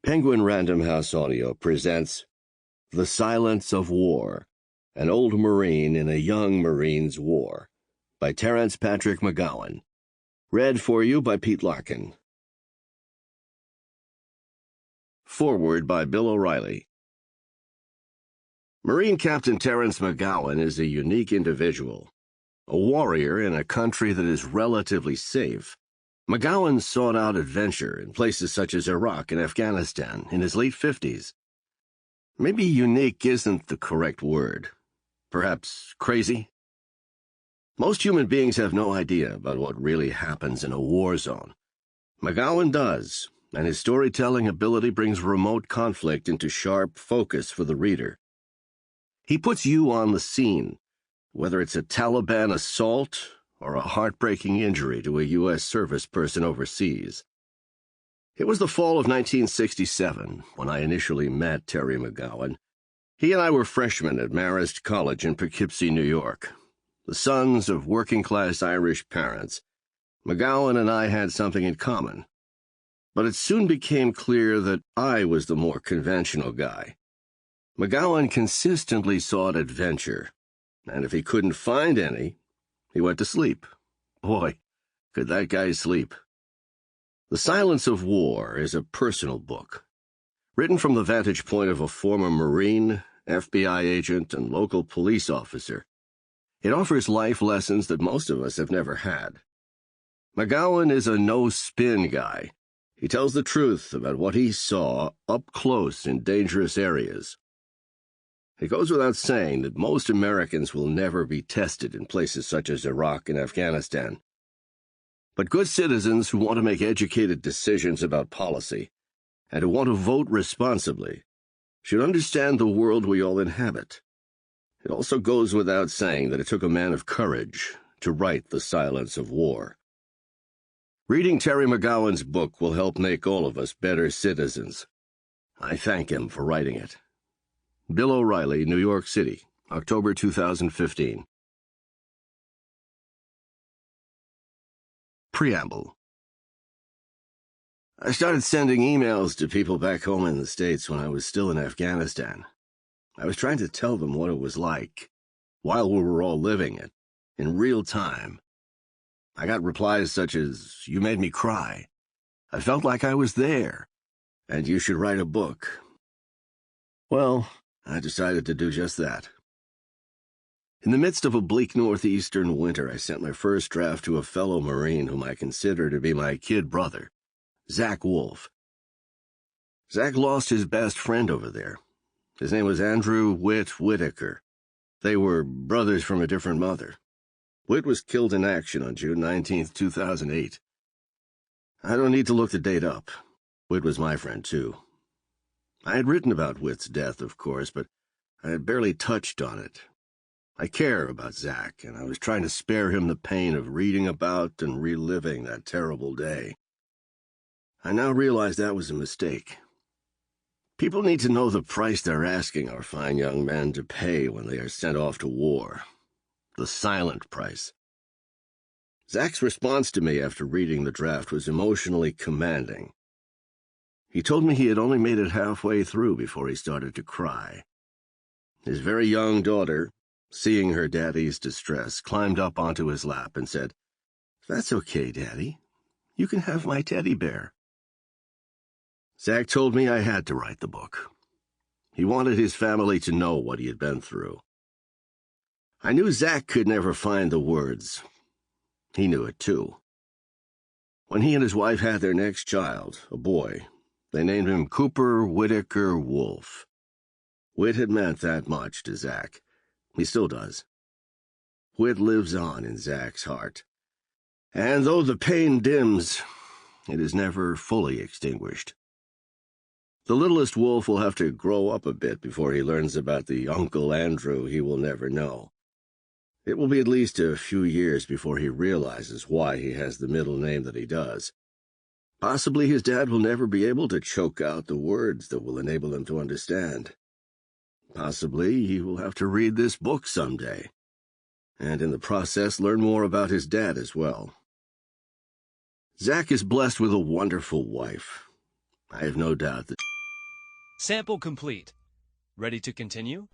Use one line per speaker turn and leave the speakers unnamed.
Penguin Random House Audio presents The Silence of War, An Old Marine in a Young Marine's War, by Terence Patrick McGowan. Read for you by Pete Larkin. Foreword by Bill O'Reilly. Marine Captain Terence McGowan is a unique individual, a warrior in a country that is relatively safe. McGowan sought out adventure in places such as Iraq and Afghanistan in his late 50s. Maybe unique isn't the correct word. Perhaps crazy? Most human beings have no idea about what really happens in a war zone. McGowan does, and his storytelling ability brings remote conflict into sharp focus for the reader. He puts you on the scene, whether it's a Taliban assault or a heartbreaking injury to a U.S. service person overseas. It was the fall of 1967 when I initially met Terry McGowan. He and I were freshmen at Marist College in Poughkeepsie, New York. The sons of working-class Irish parents, McGowan and I had something in common. But it soon became clear that I was the more conventional guy. McGowan consistently sought adventure, and if he couldn't find any, he went to sleep. Boy, could that guy sleep. The Silence of War is a personal book, written from the vantage point of a former Marine, FBI agent, and local police officer. It offers life lessons that most of us have never had. McGowan is a no-spin guy. He tells the truth about what he saw up close in dangerous areas. It goes without saying that most Americans will never be tested in places such as Iraq and Afghanistan. But good citizens who want to make educated decisions about policy and who want to vote responsibly should understand the world we all inhabit. It also goes without saying that it took a man of courage to write The Silence of War. Reading Terry McGowan's book will help make all of us better citizens. I thank him for writing it. Bill O'Reilly, New York City, October 2015. Preamble. I started sending emails to people back home in the States when I was still in Afghanistan. I was trying to tell them what it was like, while we were all living it, in real time. I got replies such as, "You made me cry. I felt like I was there, and you should write a book." Well, I decided to do just that. In the midst of a bleak northeastern winter, I sent my first draft to a fellow Marine whom I consider to be my kid brother, Zach Wolf. Zach lost his best friend over there. His name was Andrew Whit Whitaker. They were brothers from a different mother. Whit was killed in action on June 19, 2008. I don't need to look the date up. Whit was my friend, too. I had written about Whit's death, of course, but I had barely touched on it. I care about Zach, and I was trying to spare him the pain of reading about and reliving that terrible day. I now realize that was a mistake. People need to know the price they're asking our fine young men to pay when they are sent off to war. The silent price. Zach's response to me after reading the draft was emotionally commanding. He told me he had only made it halfway through before he started to cry. His very young daughter, seeing her daddy's distress, climbed up onto his lap and said, "That's okay, Daddy. You can have my teddy bear." Zach told me I had to write the book. He wanted his family to know what he had been through. I knew Zach could never find the words. He knew it, too. When he and his wife had their next child, a boy, they named him Cooper Whitaker Wolf. Whit had meant that much to Zach. He still does. Whit lives on in Zach's heart. And though the pain dims, it is never fully extinguished. The littlest Wolf will have to grow up a bit before he learns about the Uncle Andrew he will never know. It will be at least a few years before he realizes why he has the middle name that he does. Possibly his dad will never be able to choke out the words that will enable him to understand. Possibly he will have to read this book someday, and in the process learn more about his dad as well. Zach is blessed with a wonderful wife. I have no doubt that
Sample complete. Ready to continue?